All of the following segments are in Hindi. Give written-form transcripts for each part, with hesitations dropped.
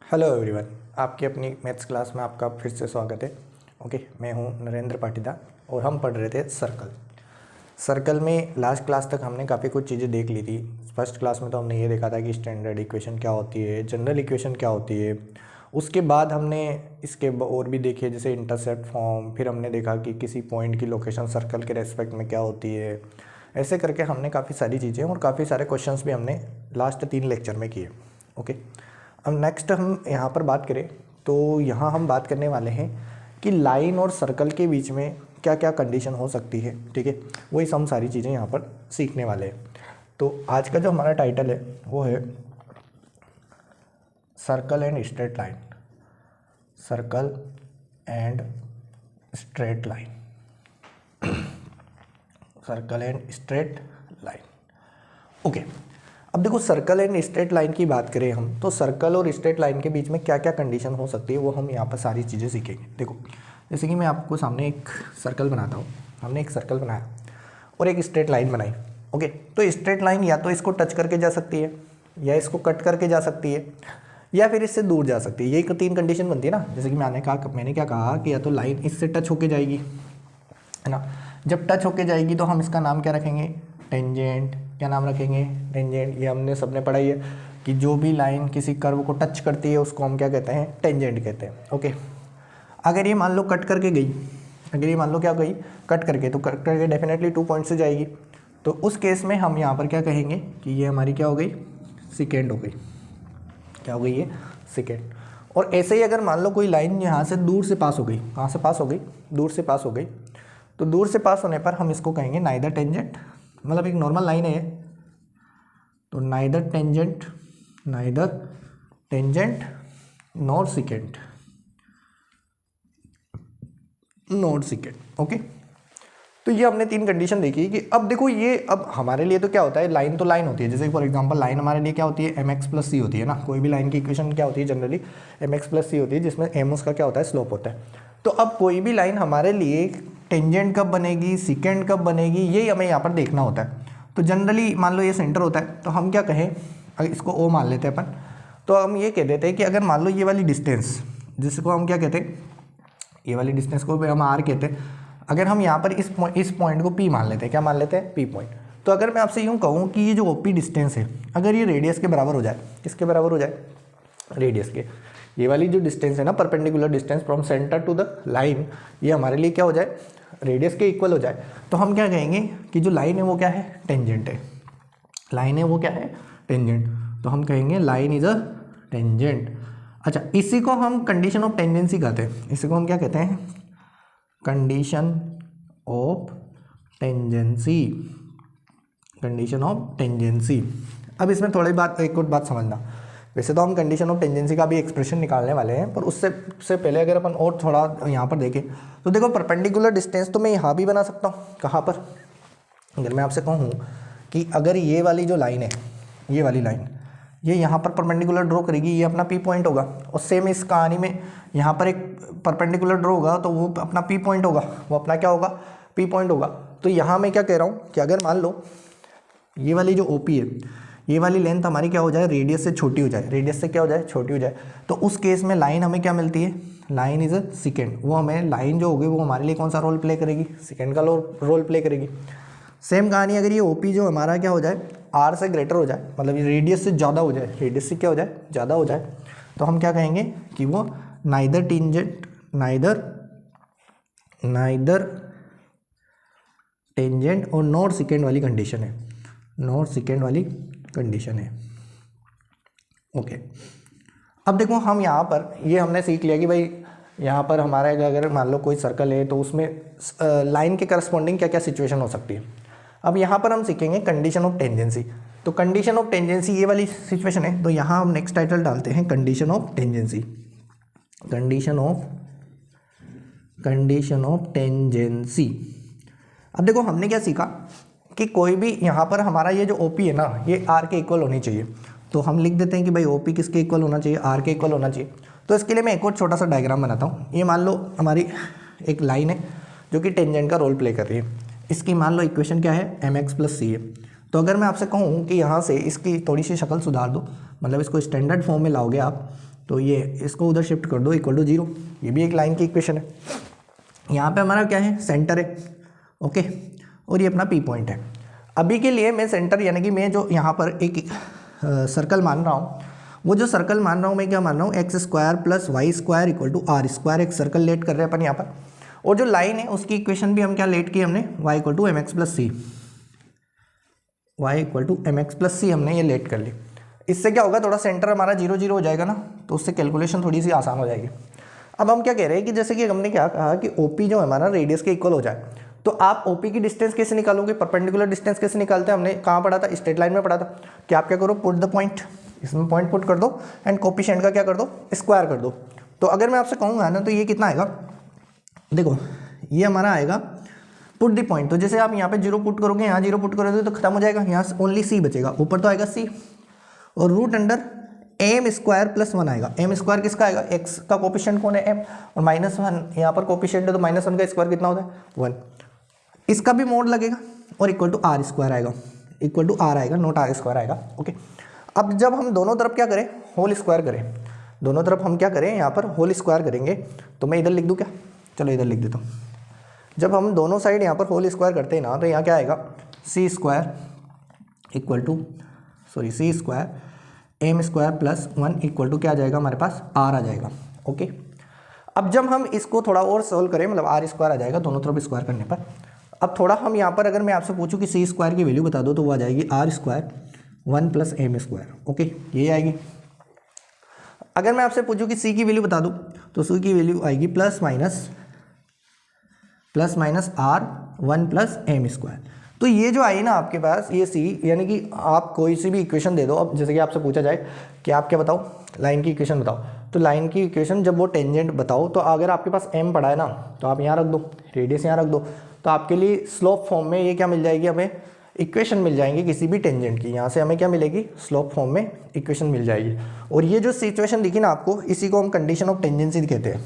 हेलो एवरीवन, आपकी अपनी मैथ्स क्लास में आपका फिर से स्वागत है। ओके, मैं हूं नरेंद्र पाटीदार और हम पढ़ रहे थे सर्कल में लास्ट क्लास तक हमने काफ़ी कुछ चीज़ें देख ली थी। फर्स्ट क्लास में तो हमने ये देखा था कि स्टैंडर्ड इक्वेशन क्या होती है, जनरल इक्वेशन क्या होती है। उसके बाद हमने इसके और भी देखे, जैसे इंटरसेप्ट फॉर्म। फिर हमने देखा कि किसी पॉइंट की लोकेशन सर्कल के रेस्पेक्ट में क्या होती है। ऐसे करके हमने काफ़ी सारी चीज़ें और काफ़ी सारे क्वेश्चंस भी हमने लास्ट 3 लेक्चर में किए। ओके, अब नेक्स्ट हम यहाँ पर बात करें तो यहाँ हम बात करने वाले हैं कि लाइन और सर्कल के बीच में क्या क्या कंडीशन हो सकती है। ठीक है, वही हम सारी चीज़ें यहाँ पर सीखने वाले हैं। तो आज का जो हमारा टाइटल है वो है circle and straight line. Circle and straight line. Circle and straight line. Okay, अब देखो, सर्कल एंड स्ट्रेट लाइन की बात करें हम तो सर्कल और स्ट्रेट लाइन के बीच में क्या क्या कंडीशन हो सकती है वो हम यहाँ पर सारी चीज़ें सीखेंगे। देखो, जैसे कि मैं आपको सामने एक सर्कल बनाता हूँ। हमने एक सर्कल बनाया और एक स्ट्रेट लाइन बनाई। ओके, तो स्ट्रेट लाइन या तो इसको टच करके जा सकती है, या इसको कट करके जा सकती है, या फिर इससे दूर जा सकती है। यही 3 कंडीशन बनती है ना। जैसे कि मैंने क्या कहा कि या तो लाइन इससे टच होके जाएगी, है ना। जब टच होके जाएगी तो हम इसका नाम क्या रखेंगे? टेंजेंट। क्या नाम रखेंगे? टेंजेंट। ये हमने सबने पढ़ा ही है कि जो भी लाइन किसी कर्व को टच करती है उसको हम क्या कहते हैं? टेंजेंट कहते हैं। ओके, अगर ये मान लो कट करके गई, अगर ये मान लो क्या गई? कट करके, तो कट करके डेफिनेटली 2 पॉइंट से जाएगी। तो उस केस में हम यहाँ पर क्या कहेंगे कि ये हमारी क्या हो गई? सेकेंड हो गई। क्या हो गई? ये सेकेंड। और ऐसे ही अगर मान लो कोई लाइन यहाँ से दूर से पास हो गई, कहाँ से पास हो गई? दूर से पास हो गई। तो दूर से पास होने पर हम इसको कहेंगे नाइदर टेंजेंट। मतलब एक नॉर्मल लाइन है, तो neither tangent nor secant, okay. तो ये हमने 3 कंडीशन देखी कि अब देखो, ये अब हमारे लिए तो क्या होता है? लाइन तो लाइन होती है। जैसे फॉर एग्जांपल लाइन हमारे लिए क्या होती है? mx + c होती है ना। कोई भी लाइन की इक्वेशन क्या होती है? जनरली mx + c होती है, जिसमें m उसका क्या होता है? स्लोप होता है। तो अब कोई भी लाइन हमारे लिए टेंजेंट कब बनेगी, सेकेंड कब बनेगी, यही हमें यहाँ पर देखना होता है। तो जनरली मान लो ये सेंटर होता है, तो हम क्या कहें? अगर इसको ओ मान लेते हैं अपन, तो हम ये कह देते हैं कि अगर मान लो ये वाली डिस्टेंस, जिसको हम क्या कहते हैं? ये वाली डिस्टेंस को हम आर कहते हैं। अगर हम यहाँ पर इस पॉइंट को पी मान लेते हैं, क्या मान लेते हैं? P point. तो अगर मैं आपसे यूँ कहूँ कि ये जो ओपी डिस्टेंस है, अगर ये रेडियस के बराबर हो जाए, किसके बराबर हो जाए? रेडियस के। ये वाली जो डिस्टेंस है ना, perpendicular distance from centre to the line, ये हमारे लिए क्या हो जाए? रेडियस के इक्वल हो जाए। तो हम क्या कहेंगे कि जो लाइन है वो क्या है? टेंजेंट है। लाइन है वो क्या है? टेंजेंट। तो हम कहेंगे लाइन इज अ टेंजेंट। अच्छा, इसी को हम कंडीशन ऑफ टेंजेंसी कहते हैं। इसी को हम क्या कहते हैं? Condition of tangency. Condition of tangency. अब इसमें थोड़ी बात, एक और बात समझना। वैसे तो हम कंडीशन ऑफ टेंजेंसी का भी एक्सप्रेशन निकालने वाले हैं, पर उससे पहले अगर अपन और थोड़ा यहाँ पर देखें तो देखो, परपेंडिकुलर डिस्टेंस तो मैं यहाँ भी बना सकता हूँ। कहाँ पर? अगर मैं आपसे कहूँ कि अगर ये वाली जो लाइन है, ये वाली लाइन, ये यहाँ पर परपेंडिकुलर ड्रॉ करेगी, ये अपना पी पॉइंट होगा। और सेम इस कहानी में यहाँ पर एक परपेंडिकुलर ड्रॉ होगा, तो वो अपना पी पॉइंट होगा। वो अपना क्या होगा? पी पॉइंट होगा। तो यहाँ मैं क्या कह रहा हूँ कि अगर मान लो ये वाली जो ओपी है, ये वाली लेंथ हमारी क्या हो जाए? रेडियस से छोटी हो जाए। रेडियस से क्या हो जाए? छोटी हो जाए। तो उस केस में लाइन हमें क्या मिलती है? Line is a second. वो हमें लाइन जो होगी वो हमारे लिए कौन सा रोल प्ले करेगी? सेकेंड का रोल प्ले करेगी। सेम कहानी अगर ये ओपी जो हमारा क्या हो जाए? आर से ग्रेटर हो जाए, मतलब ये रेडियस से ज़्यादा हो जाए। रेडियस से क्या हो जाए? ज़्यादा हो जाए। तो हम क्या कहेंगे कि वो नाइदर टेंजेंट और नॉट सेकेंड वाली कंडीशन है। नॉट सेकेंड वाली कंडीशन है। ओके, अब देखो, हम यहाँ पर ये हमने सीख लिया कि भाई यहाँ पर हमारा अगर मान लो कोई सर्कल है तो उसमें लाइन के करस्पॉन्डिंग क्या क्या सिचुएशन हो सकती है। अब यहाँ पर हम सीखेंगे कंडीशन ऑफ टेंजेंसी। तो कंडीशन ऑफ टेंजेंसी ये वाली सिचुएशन है, तो यहाँ हम नेक्स्ट टाइटल डालते हैं condition of tangency. Condition of tangency. अब देखो, हमने क्या सीखा कि कोई भी यहाँ पर हमारा ये जो ओपी है ना, ये आर के इक्वल होनी चाहिए। तो हम लिख देते हैं कि भाई ओपी किसके इक्वल होना चाहिए? आर के इक्वल होना चाहिए। तो इसके लिए मैं एक और छोटा सा डायग्राम बनाता हूँ। ये मान लो हमारी एक लाइन है जो कि टेंजेंट का रोल प्ले कर रही है। इसकी मान लो इक्वेशन क्या है? mx + c है। तो अगर मैं आपसे कहूँ कि यहाँ से इसकी थोड़ी सी शक्ल सुधार दो, मतलब इसको स्टैंडर्ड फॉर्म में लाओगे आप, तो ये इसको उधर शिफ्ट कर दो इक्वल टू 0, ये भी एक लाइन की इक्वेशन है। यहाँ पे हमारा क्या है, सेंटर है, ओके, और ये अपना पी पॉइंट है। अभी के लिए मैं सेंटर यानी कि मैं जो यहाँ पर एक सर्कल मान रहा हूँ, वो जो सर्कल मान रहा हूँ मैं क्या मान रहा हूँ, x square plus Y square equal to are square, एक सर्कल लेट कर रहे हैं अपन यहाँ पर। और जो लाइन है उसकी इक्वेशन भी हम क्या लेट की हमने, Y equal to M X plus C, Y equal to M X plus C हमने ये लेट कर ली। इससे क्या होगा, थोड़ा सेंटर हमारा 0 0 हो जाएगा ना, तो उससे कैलकुलेशन थोड़ी सी आसान हो जाएगी। अब हम क्या कह रहे हैं कि जैसे कि हमने क्या कहा कि ओपी जो हमारा रेडियस के इक्वल हो जाए, तो आप ओपी की डिस्टेंस कैसे निकालोगे, परपेंडिकुलर डिस्टेंस कैसे निकालते हैं, हमने कहाँ पढ़ा था, स्ट्रेट लाइन में पढ़ा था कि आप क्या करो, पुट द पॉइंट, इसमें पॉइंट पुट कर दो एंड कोफिशिएंट का क्या कर दो, स्क्वायर कर दो। तो अगर मैं आपसे कहूँगा ना, तो ये कितना आएगा, देखो ये हमारा आएगा पुट द पॉइंट, तो जैसे आप यहाँ पे 0 पुट करोगे, यहाँ 0 पुट करोगे तो खत्म हो जाएगा, यहाँ ओनली सी बचेगा, ऊपर तो आएगा सी, और root under m square plus 1 आएगा। एम स्क्वायर किसका आएगा, एक्स का कोफिशिएंट कौन है, एम, और -1 यहाँ पर कोफिशिएंट है, तो -1 का स्क्वायर कितना होता है, 1, इसका भी मोड लगेगा, और इक्वल टू आर स्क्वायर आएगा, इक्वल टू आर आएगा, नोट आर स्क्वायर आएगा, ओके। अब जब हम दोनों तरफ क्या करें, होल स्क्वायर करें, दोनों तरफ हम क्या करें, यहाँ पर होल स्क्वायर करेंगे, तो मैं इधर लिख दूँ क्या, चलो इधर लिख देता हूँ। जब हम दोनों साइड यहाँ पर होल स्क्वायर करते हैं ना, तो यहाँ क्या आएगा, C square equal to C square M square plus 1 equal to क्या आ जाएगा हमारे पास, आर आ जाएगा, ओके। अब जब हम इसको थोड़ा और सोल्व करें, मतलब आर स्क्वायर आ जाएगा दोनों तरफ स्क्वायर करने पर। अब थोड़ा हम यहाँ पर अगर मैं आपसे पूछूं कि सी स्क्वायर की वैल्यू बता दो, तो वो आ जाएगी r square 1 plus M square, okay, ये आएगी। अगर मैं आपसे पूछूं कि सी की वैल्यू बता दूं, तो सी की वैल्यू आएगी plus minus r 1 plus M square. तो ये जो आई ना आपके पास, ये सी, यानी कि आप कोई सी भी इक्वेशन दे दो, अब जैसे कि आपसे पूछा जाए कि आप क्या बताओ, लाइन की इक्वेशन बताओ, तो लाइन की इक्वेशन जब वो टेंजेंट बताओ, तो अगर आपके पास एम पड़ा है ना, तो आप यहाँ रख दो, रेडियस यहाँ रख दो, तो आपके लिए स्लोप फॉर्म में ये क्या मिल जाएगी, हमें इक्वेशन मिल जाएंगी किसी भी टेंजेंट की, यहाँ से हमें क्या मिलेगी, स्लोप फॉर्म में इक्वेशन मिल जाएगी। और ये जो सिचुएशन दिखी ना आपको, इसी को हम कंडीशन ऑफ टेंजेंसी कहते हैं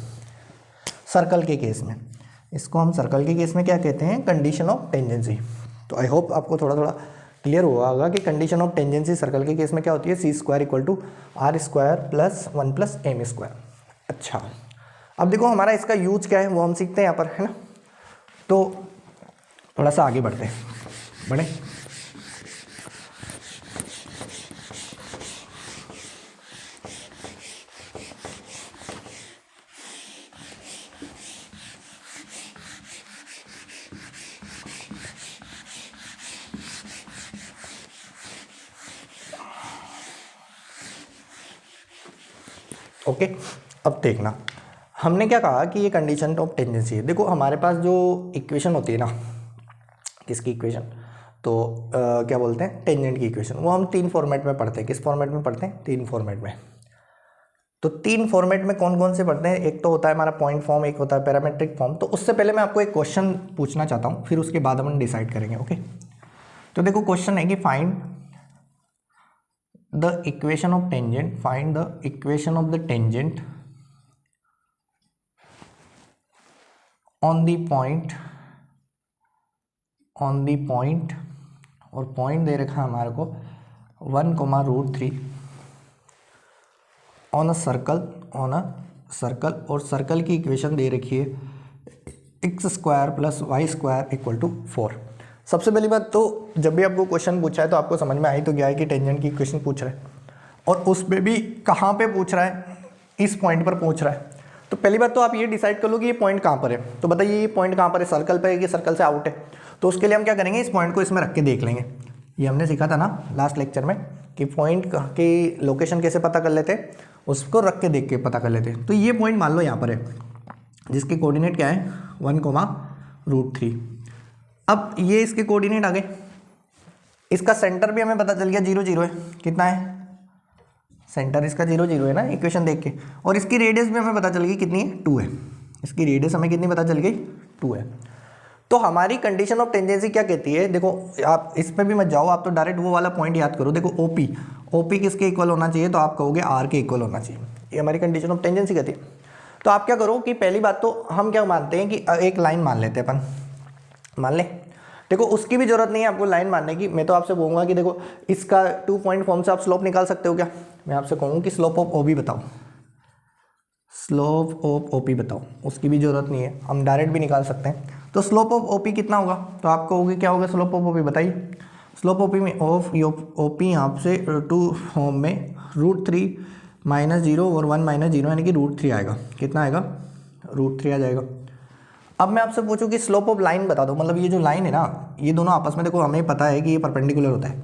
सर्कल के केस में, इसको हम सर्कल के केस में क्या कहते हैं, कंडीशन ऑफ टेंजेंसी। तो आई होप आपको थोड़ा थोड़ा क्लियर हुआ होगा कि कंडीशन ऑफ टेंजेंसी सर्कल के केस में क्या होती है, C square equal to are square plus 1 plus M square. अच्छा, अब देखो हमारा इसका यूज क्या है वो हम सीखते हैं यहाँ पर, है ना। तो थोड़ा सा आगे बढ़ते हैं, बढ़े। ओके, अब देखना हमने क्या कहा कि ये कंडीशन ऑफ टेंजेंसी है। देखो हमारे पास जो इक्वेशन होती है ना, किसकी इक्वेशन, तो क्या बोलते हैं, टेंजेंट की इक्वेशन, वो हम 3 फॉर्मेट में पढ़ते हैं। किस फॉर्मेट में पढ़ते हैं, 3 फॉर्मेट में। तो 3 फॉर्मेट में कौन कौन से पढ़ते हैं, एक तो होता है हमारा पॉइंट फॉर्म, एक होता है पैरामेट्रिक फॉर्म। तो उससे पहले मैं आपको एक क्वेश्चन पूछना चाहता हूँ, फिर उसके बाद हम डिसाइड करेंगे, ओके। तो देखो क्वेश्चन है कि find the equation of tangent, find the equation of the tangent on the point और पॉइंट दे रखा है हमारे को 1,√3 ऑन अ सर्कल, और सर्कल की इक्वेशन दे रखी है x square plus Y square equal to 4। सबसे पहली बात तो जब भी आपको क्वेश्चन पूछा है तो आपको समझ में आई तो गया है कि टेंजेंट की इक्वेशन पूछ रहा है, और उस पर भी कहाँ पे पूछ रहा है, इस पॉइंट पर पूछ रहा है। तो पहली बात तो आप ये डिसाइड कर लो कि ये पॉइंट कहाँ पर है। तो बताइए ये पॉइंट कहाँ पर है, सर्कल पे है कि सर्कल से आउट है। तो उसके लिए हम क्या करेंगे, इस पॉइंट को इसमें रख के देख लेंगे। ये हमने सीखा था ना लास्ट लेक्चर में कि पॉइंट की लोकेशन कैसे पता कर लेते हैं, उसको रख के देख के पता कर लेते हैं। तो ये पॉइंट मान लो यहाँ पर है, जिसके कोऑर्डिनेट क्या है 1,√3। अब ये इसके कोऑर्डिनेट आ गए, इसका सेंटर भी हमें पता चल गया 0 0 है। कितना है सेंटर, इसका 0 0 है ना इक्वेशन देख के। और इसकी रेडियस भी हमें पता चल गई कितनी है, 2 है। इसकी रेडियस हमें कितनी पता चल गई, 2 है। तो हमारी कंडीशन ऑफ टेंजेंसी क्या कहती है, देखो आप इस पर भी मत जाओ, आप तो डायरेक्ट वो वाला पॉइंट याद करो। देखो ओपी किसके इक्वल होना चाहिए, तो आप कहोगे आर के इक्वल होना चाहिए। ये हमारी कंडीशन ऑफ टेंजेंसी कहती है। तो आप क्या करो कि पहली बात तो हम क्या मानते हैं कि एक लाइन मान लेते हैं अपन, मान ले। देखो उसकी भी जरूरत नहीं है आपको लाइन मानने की। मैं तो आपसे कहूँगा कि देखो इसका 2 पॉइंट फॉर्म से आप स्लोप निकाल सकते हो क्या। मैं आपसे कहूँ कि स्लोप ऑफ ओ बी बताओ, स्लोप ऑफ ओपी बताओ, उसकी भी ज़रूरत नहीं है, हम डायरेक्ट भी निकाल सकते हैं। तो स्लोप ऑफ ओपी कितना होगा, तो आपको होगी क्या होगा स्लोप ऑफ ओपी बताइए। स्लोप ओपी में ऑफ ओपी यहाँ से 2 होम में √3 -0 और 1 -0 यानी कि √3 आएगा। कितना आएगा, √3 आ जाएगा। अब मैं आपसे पूछूं कि स्लोप ऑफ लाइन बता दो, मतलब ये जो लाइन है ना, ये दोनों आपस में देखो हमें पता है कि ये परपेंडिकुलर होता है,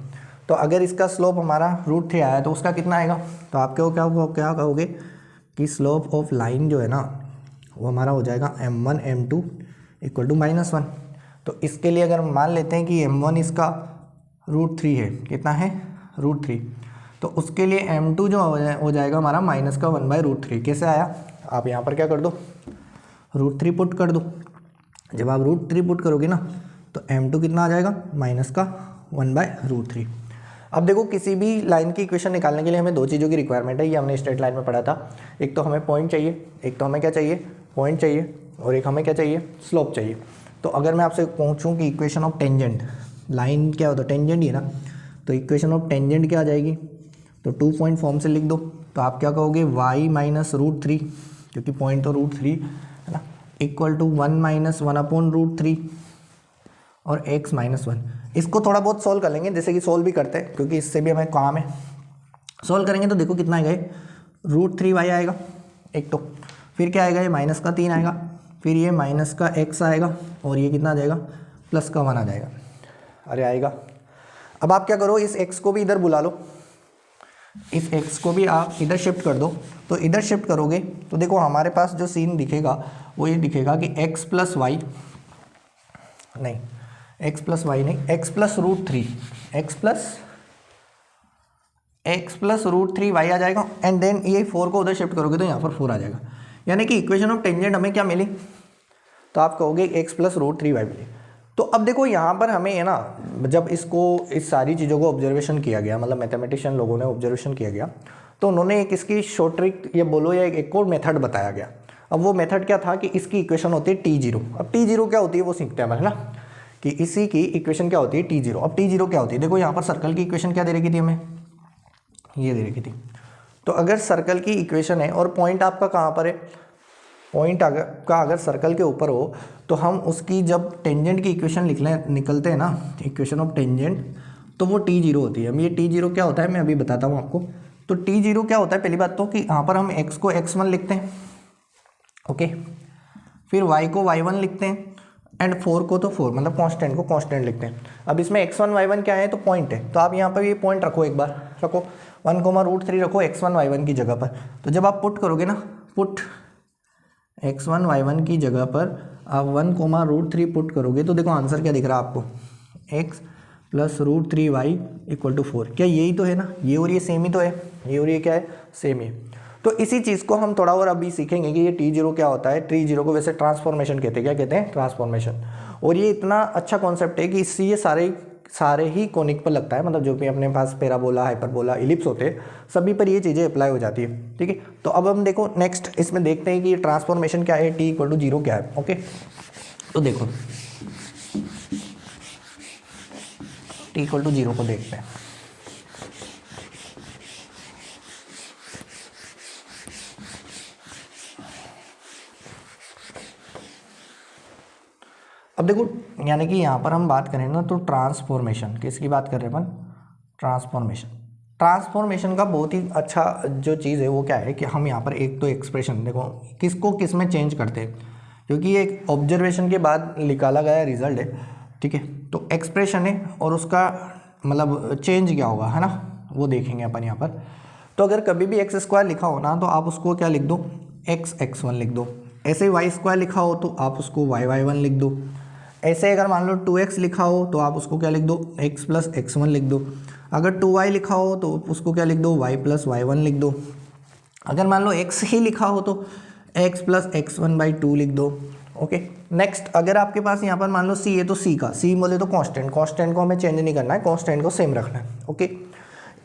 तो अगर इसका स्लोप हमारा √3 आया तो उसका कितना आएगा, तो आप क्या कहोगे कि स्लोप ऑफ लाइन जो है ना वो हमारा हो जाएगा m1 m2 = -1। तो इसके लिए अगर मान लेते हैं कि m1 इसका √3 है, कितना है √3, तो उसके लिए m2 जो हो जाएगा हमारा -1/√3। कैसे आया, आप यहाँ पर क्या कर दो, √3 पुट कर दो। जब आप √3 पुट करोगे ना तो m2 कितना आ जाएगा, -1/√3। अब देखो किसी भी लाइन की इक्वेशन निकालने के लिए हमें दो चीज़ों की रिक्वायरमेंट है, ये हमने स्ट्रेट लाइन में पढ़ा था। एक तो हमें पॉइंट चाहिए, एक तो हमें क्या चाहिए, पॉइंट चाहिए, और एक हमें क्या चाहिए, स्लोप चाहिए। तो अगर मैं आपसे पूछूं कि इक्वेशन ऑफ टेंजेंट, लाइन क्या होता है, टेंजेंट ही है ना, तो इक्वेशन ऑफ टेंजेंट क्या आ जाएगी, तो 2 पॉइंट फॉर्म से लिख दो। तो आप क्या कहोगे, y - √3, क्योंकि पॉइंट तो √3 है ना, =1 - 1/√3 और x - 1। इसको थोड़ा बहुत सोल्व कर लेंगे, जैसे कि सोल्व भी करते हैं क्योंकि इससे भी हमें काम है। सोल्व करेंगे तो देखो कितना आएगा, √3y आएगा एक, तो फिर क्या आएगा, ये -3 आएगा, फिर ये -x आएगा, और ये कितना आ जाएगा, +1 आ जाएगा। अरे आएगा। अब आप क्या करो, इस x को भी इधर बुला लो, इस x को भी आप इधर शिफ्ट कर दो। तो इधर शिफ्ट करोगे तो देखो हमारे पास जो सीन दिखेगा वो ये दिखेगा कि x + y नहीं, x + y नहीं, x + √3, x + √3y आ जाएगा। एंड देन ये 4 को उधर शिफ्ट करोगे तो यहाँ पर 4 आ जाएगा। यानी कि इक्वेशन ऑफ टेंजेंट हमें क्या मिली, तो आप कहोगे x + √3y मिली। तो अब देखो यहाँ पर हमें है ना, जब इसको इस सारी चीज़ों को ऑब्जर्वेशन किया गया, मतलब मैथमेटिशियन लोगों ने ऑब्जर्वेशन किया गया, तो उन्होंने एक इसकी शॉर्ट ट्रिक या बोलो या एक और मेथड बताया गया। अब वो मेथड क्या था कि इसकी इक्वेशन होती है T0। अब T0 क्या होती है वो सीखते हैं, है ना, कि इसी की इक्वेशन क्या होती है T0। अब T0 क्या होती है, देखो यहाँ पर सर्कल की इक्वेशन क्या दे रखी थी हमें, ये दे रखी थी। तो अगर सर्कल की इक्वेशन है और पॉइंट आपका कहाँ पर है, पॉइंट अगर सर्कल के ऊपर हो तो हम उसकी जब टेंजेंट की इक्वेशन निकलते हैं ना, इक्वेशन ऑफ टेंजेंट, तो वो T0 होती है। अब ये T0 क्या होता है मैं अभी बताता हूँ आपको। तो T0 क्या होता है, पहली बात तो कि यहाँ पर हम x को x1 लिखते हैं, ओके, फिर y को y1 लिखते हैं, एंड 4 को तो 4 मतलब कांस्टेंट को कांस्टेंट लिखते हैं। अब इसमें x1 y1 क्या है, तो पॉइंट है, तो आप यहाँ पर ये पॉइंट रखो, एक बार रखो 1, √3 रखो x1 y1 की जगह पर। तो जब आप पुट करोगे ना, पुट x1 y1 की जगह पर आप 1, √3 पुट करोगे तो देखो आंसर क्या दिख रहा है आपको, x + √3y = 4। क्या यही तो है ना, ये और ये सेम ही तो है, ये और ये क्या है, सेम ही। तो इसी चीज़ को हम थोड़ा और अभी सीखेंगे कि ये T0 क्या होता है। T0 को वैसे ट्रांसफॉर्मेशन कहते हैं, क्या कहते हैं, ट्रांसफॉर्मेशन। और ये इतना अच्छा कॉन्सेप्ट है कि इससे ये सारे ही कोनिक पर लगता है, मतलब जो भी अपने पास पैराबोला, हाइपरबोला, इलिप्स होते हैं सभी पर ये चीज़ें अप्लाई हो जाती है, ठीक है। तो अब हम देखो नेक्स्ट इसमें देखते हैं कि ये ट्रांसफॉर्मेशन क्या है, T = 0 क्या है, ओके। तो देखो T = 0 को देखते हैं। अब देखो यानी कि यहाँ पर हम बात करें ना तो ट्रांसफॉर्मेशन, किसकी बात कर रहे हैं अपन, ट्रांसफॉर्मेशन का बहुत ही अच्छा जो चीज़ है वो क्या है कि हम यहाँ पर एक तो एक्सप्रेशन देखो किसको किस में चेंज करते हैं, क्योंकि ये एक ऑब्जर्वेशन के बाद निकाला गया रिजल्ट है, ठीक है। तो एक्सप्रेशन है और उसका मतलब चेंज क्या होगा, है ना, वो देखेंगे अपन यहाँ पर। तो अगर कभी भी x² लिखा हो ना तो आप उसको क्या लिख दो, x1 लिख दो। ऐसे ही y² लिखा हो तो आप उसको y1 लिख दो। ऐसे अगर मान लो 2x लिखा हो तो आप उसको क्या लिख दो, x + x1 लिख दो। अगर 2y लिखा हो तो उसको क्या लिख दो, y + y1 लिख दो। अगर मान लो x ही लिखा हो तो x + x1/2 लिख दो, ओके। नेक्स्ट अगर आपके पास यहाँ पर मान लो c है तो c बोले तो कांस्टेंट को हमें चेंज नहीं करना है, कांस्टेंट को सेम रखना है, ओके।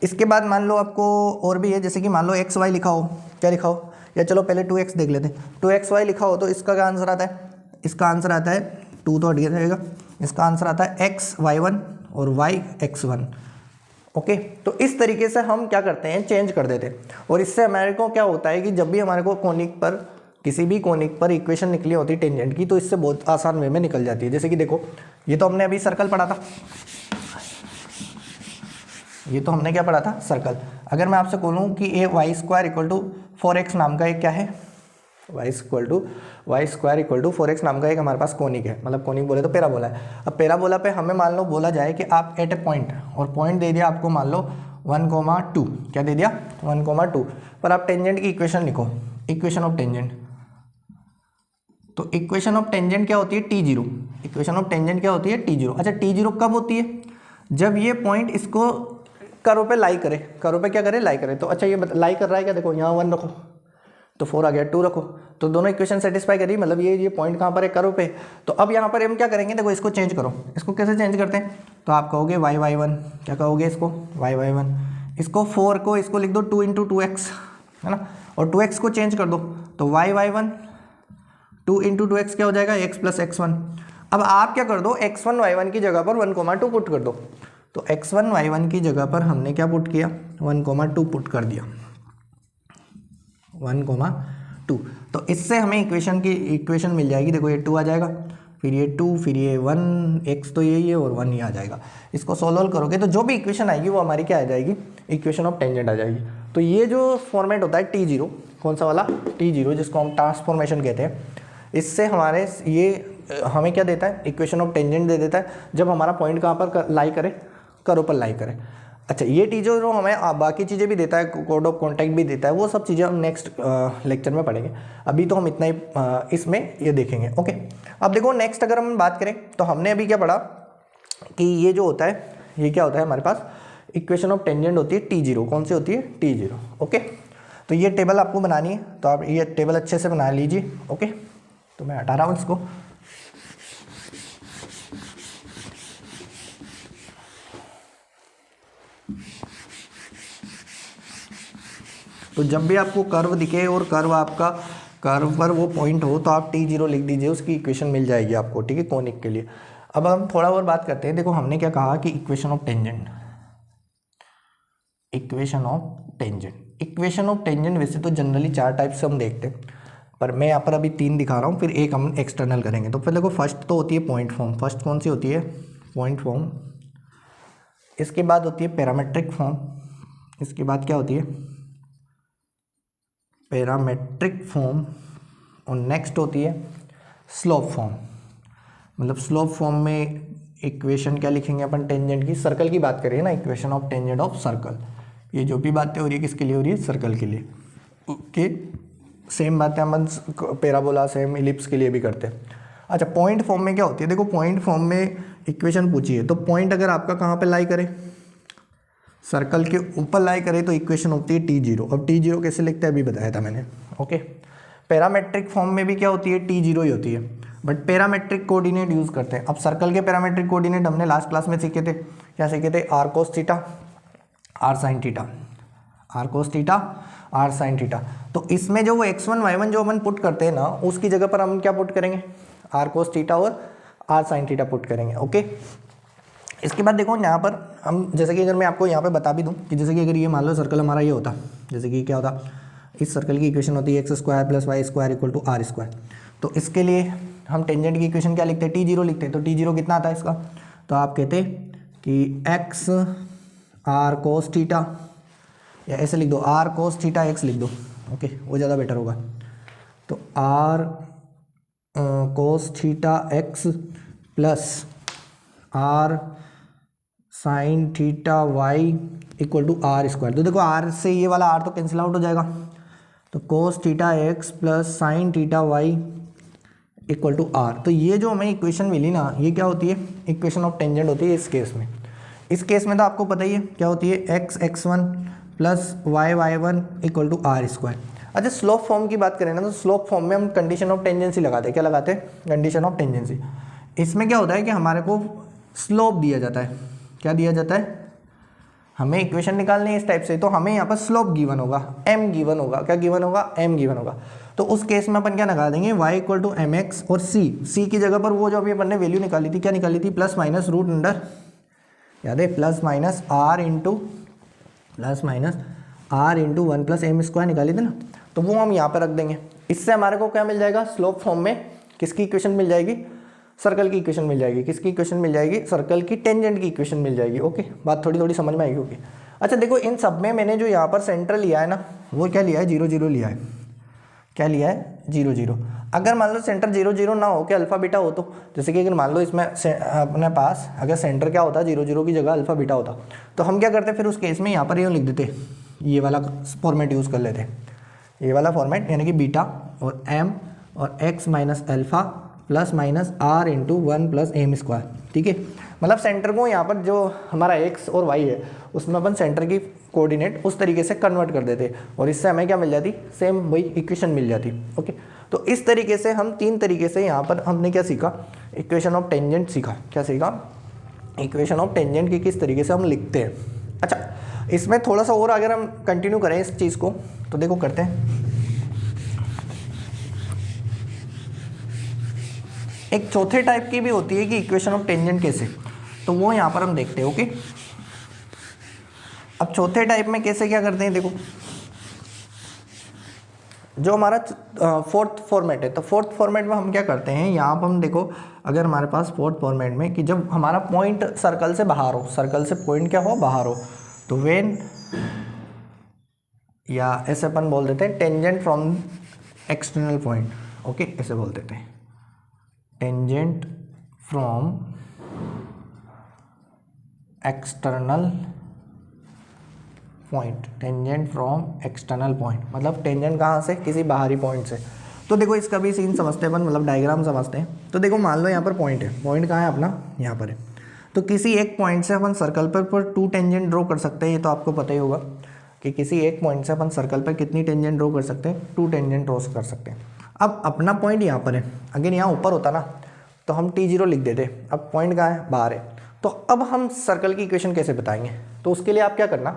इसके बाद मान लो आपको और भी है, जैसे कि मान लो xy लिखा हो, क्या लिखा हो, या चलो पहले 2x देख लेते हैं। 2xy लिखा हो तो इसका क्या आंसर आता है, इसका आंसर आता है 2 तो हट गया रहेगा, इसका आंसर आता है x y1 और y x1, ओके तो इस तरीके से हम क्या करते हैं, चेंज कर देते हैं। और इससे हमारे को क्या होता है कि जब भी हमारे को कोनिक पर, किसी भी कोनिक पर इक्वेशन निकली होती है टेंजेंट की, तो इससे बहुत आसान वे में निकल जाती है। जैसे कि देखो, ये तो हमने अभी सर्कल पढ़ा था, ये तो हमने क्या पढ़ा था, सर्कल। अगर मैं आपसे बोलूँ कि ए Y square equal to 4x नाम का एक क्या है, Y square equal to 4x नाम का एक हमारे पास कोनिक है, मतलब कोनिक बोले तो पैराबोला है। अब पैराबोला पे हमें मान लो बोला जाए कि आप एट ए पॉइंट, और पॉइंट दे दिया आपको मान लो 1,2, क्या दे दिया 1,2, पर आप टेंजेंट की इक्वेशन लिखो, इक्वेशन ऑफ टेंजेंट। तो इक्वेशन ऑफ टेंजेंट क्या होती है, T0। इक्वेशन ऑफ टेंजेंट क्या होती है, T0। अच्छा T0 कब होती है, जब ये पॉइंट इसको कर्व पे लाई करे, कर्व पे क्या करे, लाई करे। तो अच्छा ये लाई कर रहा है क्या, देखो यहाँ 1 रखो तो 4 आ गया, 2 रखो तो दोनों इक्वेशन सेटिस्फाई करी, मतलब ये पॉइंट कहाँ पर है, कर्व पे। तो अब यहाँ पर हम क्या करेंगे, देखो इसको चेंज करो, इसको कैसे चेंज करते हैं, तो आप कहोगे y1, क्या कहोगे इसको, y1, इसको 4 को इसको लिख दो 2 × 2x, है ना, और 2x को चेंज कर दो, तो y1 2 × 2x क्या हो जाएगा, x + x1। अब आप क्या कर दो, x1 y1 की जगह पर 1,2 पुट कर दो। तो x1 y1 की जगह पर हमने क्या पुट किया, 1,2 पुट कर दिया, 1,2। तो इससे हमें इक्वेशन मिल जाएगी, देखो ये 2 आ जाएगा, फिर ये 2, फिर ये 1, x तो यही है और 1 ही आ जाएगा। इसको सोल्व करोगे तो जो भी इक्वेशन आएगी वो हमारी क्या आ जाएगी, इक्वेशन ऑफ टेंजेंट आ जाएगी। तो ये जो फॉर्मेट होता है T0, कौन सा वाला, T0, जिसको हम ट्रांसफॉर्मेशन कहते हैं, इससे हमारे ये हमें क्या देता है, इक्वेशन ऑफ टेंजेंट दे देता है, जब हमारा पॉइंट कहाँ पर लाई करे, कर्व पर लाई करे। अच्छा ये T0 हमें बाकी चीज़ें भी देता है, कोड ऑफ कॉन्टैक्ट भी देता है, वो सब चीज़ें हम नेक्स्ट लेक्चर में पढ़ेंगे। अभी तो हम इतना ही इसमें ये देखेंगे। ओके अब देखो नेक्स्ट अगर हम बात करें तो हमने अभी क्या पढ़ा कि ये जो होता है, ये क्या होता है हमारे पास, इक्वेशन ऑफ टेंजेंट होती है T0। कौन सी होती है, T0। ओके तो ये टेबल आपको बनानी है, तो आप ये टेबल अच्छे से बना लीजिए। ओके तो मैं हटा रहा हूँ इसको। तो जब भी आपको कर्व दिखे और कर्व पर वो पॉइंट हो तो आप T0 लिख दीजिए, उसकी इक्वेशन मिल जाएगी आपको, ठीक है, कोनिक के लिए। अब हम थोड़ा और बात करते हैं। देखो हमने क्या कहा कि इक्वेशन ऑफ टेंजेंट वैसे तो जनरली 4 टाइप से हम देखते हैं, पर मैं यहाँ पर अभी 3 दिखा रहा हूँ, फिर एक हम एक्सटर्नल करेंगे। तो फिर देखो फर्स्ट तो होती है पॉइंट फॉर्म, फर्स्ट कौन सी होती है, पॉइंट फॉर्म। इसके बाद होती है पैरामेट्रिक फॉर्म, इसके बाद क्या होती है, पैरामेट्रिक फॉर्म, और नेक्स्ट होती है स्लोप फॉर्म। मतलब स्लोप फॉर्म में इक्वेशन क्या लिखेंगे अपन, टेंजेंट की, सर्कल की बात करें ना, equation of tangent of circle. ये जो भी बातें हो रही है किसके लिए हो रही है, सर्कल के लिए। ओके सेम बातें हम पैराबोला, सेम इलिप्स के लिए भी करते हैं। अच्छा पॉइंट फॉर्म में क्या होती है, देखो पॉइंट फॉर्म में इक्वेशन पूछी है, तो पॉइंट अगर आपका कहाँ पे लाई करे, सर्कल के ऊपर लाई करे, तो इक्वेशन होती है T0। अब T0 कैसे लिखते हैं अभी बताया था मैंने। ओके पैरामेट्रिक फॉर्म में भी क्या होती है, T0 ही होती है, बट पैरामेट्रिक कोऑर्डिनेट यूज़ करते हैं। अब सर्कल के पैरामेट्रिक कोऑर्डिनेट हमने लास्ट क्लास में सीखे थे, क्या सीखे थे, r cos theta, r sin theta, r cos theta, r sin theta. तो इसमें जो वो x1 y1 जो अपन पुट करते हैं ना, उसकी जगह पर हम क्या पुट करेंगे, r cos थीटा और r sin थीटा पुट करेंगे। ओके इसके बाद देखो यहाँ पर हम, जैसे कि अगर मैं आपको यहाँ पे बता भी दूँ कि जैसे कि अगर ये मान लो सर्कल हमारा ये होता, जैसे कि क्या होता, इस सर्कल की इक्वेशन होती है x² + y² = r²। तो इसके लिए हम टेंजेंट की इक्वेशन क्या लिखते हैं, T0 लिखते हैं। तो T0 कितना आता है इसका, तो आप कहते कि x r cos थीटा, या ऐसे लिख दो r cos थीटा x लिख दो। ओके वो ज़्यादा बेटर होगा। तो r cos theta x plus r sin theta y = r²। तो देखो r से ये वाला r तो कैंसिल आउट हो जाएगा, तो cos theta x plus sin theta y = r। तो ये जो हमें इक्वेशन मिली ना, ये क्या होती है, इक्वेशन ऑफ टेंजेंट होती है इस केस में। इस केस में तो आपको पता ही है क्या होती है, x(x1) प्लस y(y1) = r²। अच्छा स्लोप फॉर्म की बात करें ना, तो स्लोप फॉर्म में हम कंडीशन ऑफ टेंजेंसी लगाते हैं। क्या लगाते हैं, कंडीशन ऑफ टेंजेंसी। इसमें क्या होता है कि हमारे को स्लोप दिया जाता है, क्या दिया जाता है, हमें इक्वेशन निकालनी है इस टाइप से, तो हमें यहाँ पर स्लोप गिवन होगा, m गिवन होगा, क्या गिवन होगा, m गिवन होगा। तो उस केस में अपन क्या लगा देंगे, y = mx, और c की जगह पर वो जो अभी अपन ने वैल्यू निकाली थी, क्या निकाली थी, ±√√m याद है, plus minus r into one plus M square निकाली थी ना, तो वो हम यहाँ पर रख देंगे। इससे हमारे को क्या मिल जाएगा, स्लोप फॉर्म में किसकी इक्वेशन मिल जाएगी, सर्कल की इक्वेशन मिल जाएगी। किसकी इक्वेशन मिल जाएगी, सर्कल की टेंजेंट की इक्वेशन मिल जाएगी। ओके, बात थोड़ी थोड़ी समझ में आएगी। ओके, अच्छा देखो इन सब में मैंने जो यहाँ पर सेंटर लिया है ना, वो क्या लिया है, 0 0 लिया है। क्या लिया है, 0 0। अगर मान लो सेंटर 0 0 ना हो के अल्फा बीटा हो, तो जैसे कि अगर मान लो इसमें अपने पास अगर सेंटर क्या होता, 0 0 की जगह अल्फा बीटा होता, तो हम क्या करते फिर उस केस में यहाँ पर यूँ लिख देते, ये वाला फॉर्मेट यूज़ कर लेते, ये वाला फॉर्मेट, यानी कि बीटा और एम और x minus alpha plus minus r into 1 plus M square. ठीक है, मतलब सेंटर को यहाँ पर जो हमारा एक्स और वाई है उसमें अपन सेंटर की कोऑर्डिनेट उस तरीके से कन्वर्ट कर देते और इससे हमें क्या मिल जाती, सेम वही इक्वेशन मिल जाती। ओके, तो इस तरीके से हम 3 तरीके से यहाँ पर हमने क्या सीखा, इक्वेशन ऑफ टेंजेंट सीखा। क्या सीखा, इक्वेशन ऑफ टेंजेंट की किस तरीके से हम लिखते हैं। अच्छा, इसमें थोड़ा सा और अगर हम कंटिन्यू करें इस चीज़ को, तो देखो करते हैं। एक चौथे टाइप की भी होती है कि इक्वेशन ऑफ टेंजेंट कैसे, तो वो यहाँ पर हम देखते हैं। ओके, अब चौथे टाइप में कैसे क्या करते हैं, देखो जो हमारा फोर्थ फॉर्मेट है, तो फोर्थ फॉर्मेट में हम क्या करते हैं, यहाँ पर हम देखो अगर हमारे पास फोर्थ फॉर्मेट में कि जब हमारा पॉइंट सर्कल से बाहर हो, सर्कल से पॉइंट क्या हो, बाहर हो, तो व्हेन, या ऐसे अपन बोल देते हैं tangent from external point. Okay, ऐसे बोल देते हैं tangent from external point, tangent from external point मतलब टेंजेंट कहाँ से, किसी बाहरी पॉइंट से। तो देखो इसका भी सीन समझते हैं अपन, मतलब डायग्राम समझते हैं। तो देखो मान लो यहाँ पर पॉइंट है, पॉइंट कहाँ है अपना, यहाँ पर है। तो किसी एक पॉइंट से अपन सर्कल पर 2 टेंजेंट ड्रॉ कर सकते हैं। ये तो आपको पता ही होगा कि किसी एक पॉइंट से अपन सर्कल पर कितनी टेंजेंट ड्रॉ कर सकते हैं, 2 टेंजेंट ड्रॉ कर सकते हैं। अब अपना पॉइंट यहाँ पर है, अगर यहाँ ऊपर होता ना तो हम T0 लिख देते, अब पॉइंट कहाँ है, बाहर है। तो अब हम सर्कल की इक्वेशन कैसे बताएंगे, तो उसके लिए आप क्या करना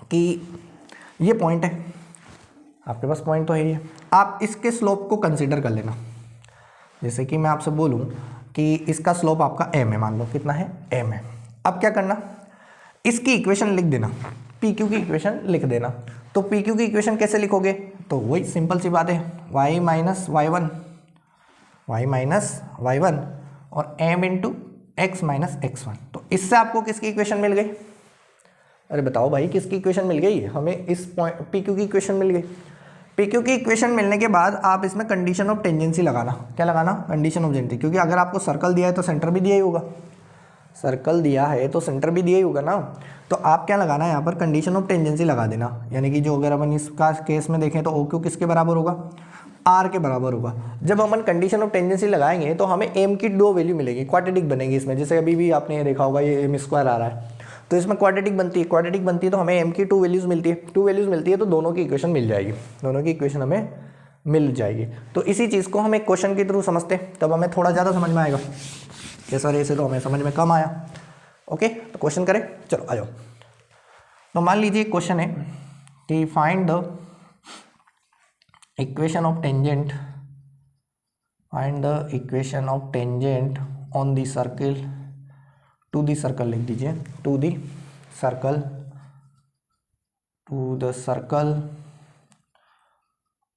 कि ये पॉइंट है, आपके पास पॉइंट तो है ही, आप इसके स्लोप को कंसीडर कर लेना। जैसे कि मैं आपसे बोलूं कि इसका स्लोप आपका m है, मान लो कितना है, m है। अब क्या करना, इसकी इक्वेशन लिख देना, PQ की इक्वेशन लिख देना। तो PQ की इक्वेशन कैसे लिखोगे, तो वही सिंपल सी बात है, y माइनस वाई वन और m into x minus x one. तो इससे आपको किसकी इक्वेशन मिल गई, अरे बताओ भाई किसकी इक्वेशन मिल गई, हमें इस पॉइंट PQ की इक्वेशन मिल गई। PQ की इक्वेशन मिलने के बाद आप इसमें कंडीशन ऑफ टेंजेंसी लगाना। क्या लगाना, कंडीशन ऑफ टेंजेंसी, क्योंकि अगर आपको सर्कल दिया है तो सेंटर भी दिया ही होगा, सर्कल दिया है तो सेंटर भी दिया ही होगा ना। तो आप क्या लगाना है यहाँ पर, कंडीशन ऑफ टेंजेंसी लगा देना। यानी कि जो अगर अपन इसका केस में देखें तो OQ किसके बराबर होगा, R के बराबर होगा। जब अपन कंडीशन ऑफ टेंजेंसी लगाएंगे तो हमें m की 2 वैल्यू मिलेगी, क्वाड्रेटिक बनेगी इसमें। जैसे अभी भी आपने देखा होगा ये m स्क्वायर आ रहा है, तो इसमें क्वाड्रेटिक बनती है, क्वाड्रेटिक बनती है तो हमें m की 2 वैल्यूज़ मिलती है, 2 वैल्यूज़ मिलती है तो दोनों की इक्वेशन मिल जाएगी, दोनों की इक्वेशन हमें मिल जाएगी। तो इसी चीज़ को हम एक क्वेश्चन के थ्रू समझते हैं, तब हमें थोड़ा ज़्यादा समझ में आएगा। ये सर ऐसे तो हमें समझ में कम आया। ओके, तो क्वेश्चन करें, चलो आ जाओ। तो मान लीजिए क्वेश्चन है कि find the equation of tangent, find the equation of tangent on the circle, to the circle लिख दीजिए, to the circle, to the circle,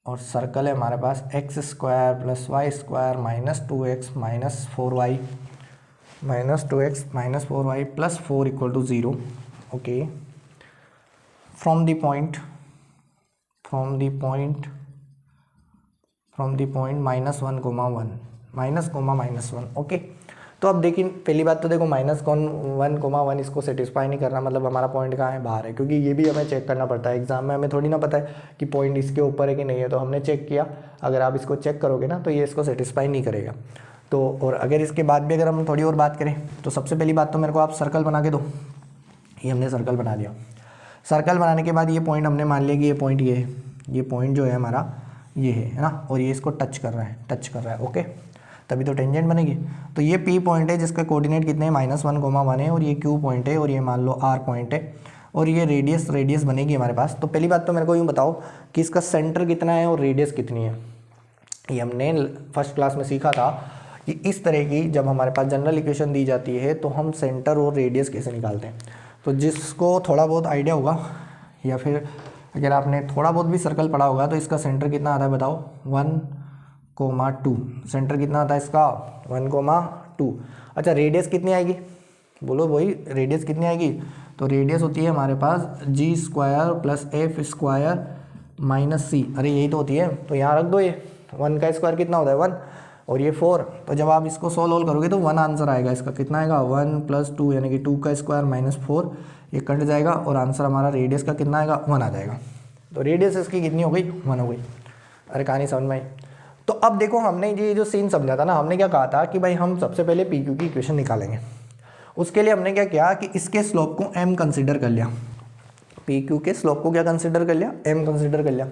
और सर्कल है हमारे पास X square plus Y square minus 2x minus 4y, minus 2x minus 4y plus 4 equal to 0। Okay, from the point minus 1 comma 1, minus comma minus 1। Okay, तो अब देखिए पहली बात तो देखो माइनस 1 कोमा 1 इसको सेटिस्फाई नहीं करना, मतलब हमारा पॉइंट कहाँ है, बाहर है। क्योंकि ये भी हमें चेक करना पड़ता है एग्जाम में, हमें थोड़ी ना पता है कि पॉइंट इसके ऊपर है कि नहीं है, तो हमने चेक किया। अगर आप इसको चेक करोगे ना तो ये इसको सेटिस्फाई नहीं करेगा। तो और अगर इसके बाद भी अगर हम थोड़ी और बात करें तो सबसे पहली बात तो मेरे को आप सर्कल बना के दो। ये हमने सर्कल बना दिया, सर्कल बनाने के बाद ये पॉइंट हमने मान लिया कि ये पॉइंट ये है, ये पॉइंट जो है हमारा ये है ना, और ये इसको टच कर रहा है। ओके, तभी तो टेंजेंट बनेगी। तो ये P पॉइंट है जिसका कोऑर्डिनेट कितने हैं, माइनस 1 कोमा 1 है, और ये Q पॉइंट है, और ये मान लो R पॉइंट है, और ये रेडियस बनेगी हमारे पास। तो पहली बात तो मेरे को यूँ बताओ कि इसका सेंटर कितना है और रेडियस कितनी है। ये हमने फर्स्ट क्लास में सीखा था, कि इस तरह की जब हमारे पास जनरल इक्वेशन दी जाती है तो हम सेंटर और रेडियस कैसे निकालते हैं। तो जिसको थोड़ा बहुत आइडिया होगा या फिर अगर आपने थोड़ा बहुत भी सर्कल पढ़ा होगा तो इसका सेंटर कितना आता है बताओ, 1,2। सेंटर कितना आता है इसका 1,2। अच्छा रेडियस कितनी आएगी, बोलो वही रेडियस कितनी आएगी। तो रेडियस होती है हमारे पास g² + f² - c। अरे यही तो होती है, तो यहाँ रख दो, ये 1 का स्क्वायर कितना होता है 1 और ये 4। तो जब आप इसको सोल्व करोगे तो 1 आंसर आएगा इसका। कितना आएगा 1 + 2 यानी कि 2 का स्क्वायर -4, ये कट जाएगा और आंसर हमारा रेडियस का कितना आएगा 1 आ जाएगा। तो रेडियस इसकी कितनी हो गई 1 हो गई। अरे कहानी समझ में आई। तो अब देखो हमने ये जो सीन समझा था ना, हमने क्या कहा था कि भाई हम सबसे पहले पी क्यू की इक्वेशन निकालेंगे। उसके लिए हमने क्या किया कि इसके स्लोप को m कंसीडर कर लिया, पी क्यू के स्लोप को क्या कंसीडर कर लिया m कंसीडर कर लिया।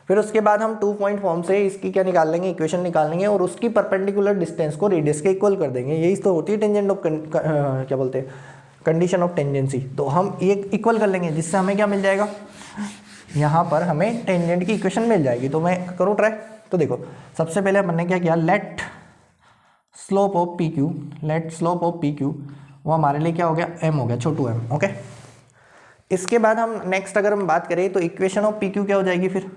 फिर उसके बाद हम 2 पॉइंट फॉर्म से इसकी क्या निकाल लेंगे इक्वेशन निकाल लेंगे और उसकी परपेंडिकुलर डिस्टेंस को रेडियस के इक्वल कर देंगे। यही तो होती है टेंजेंट ऑफ क्या बोलते हैं कंडीशन ऑफ टेंजेंसी। तो हम ये इक्वल कर लेंगे जिससे हमें क्या मिल जाएगा, यहाँ पर हमें टेंजेंट की इक्वेशन मिल जाएगी। तो मैं करूँ ट्राई। तो देखो सबसे पहले हमने क्या किया, let slope of P Q, let slope of P Q वो हमारे लिए क्या हो गया m हो गया, छोटू m। ओके इसके बाद हम नेक्स्ट अगर हम बात करें तो इक्वेशन ऑफ पी क्यू क्या हो जाएगी, फिर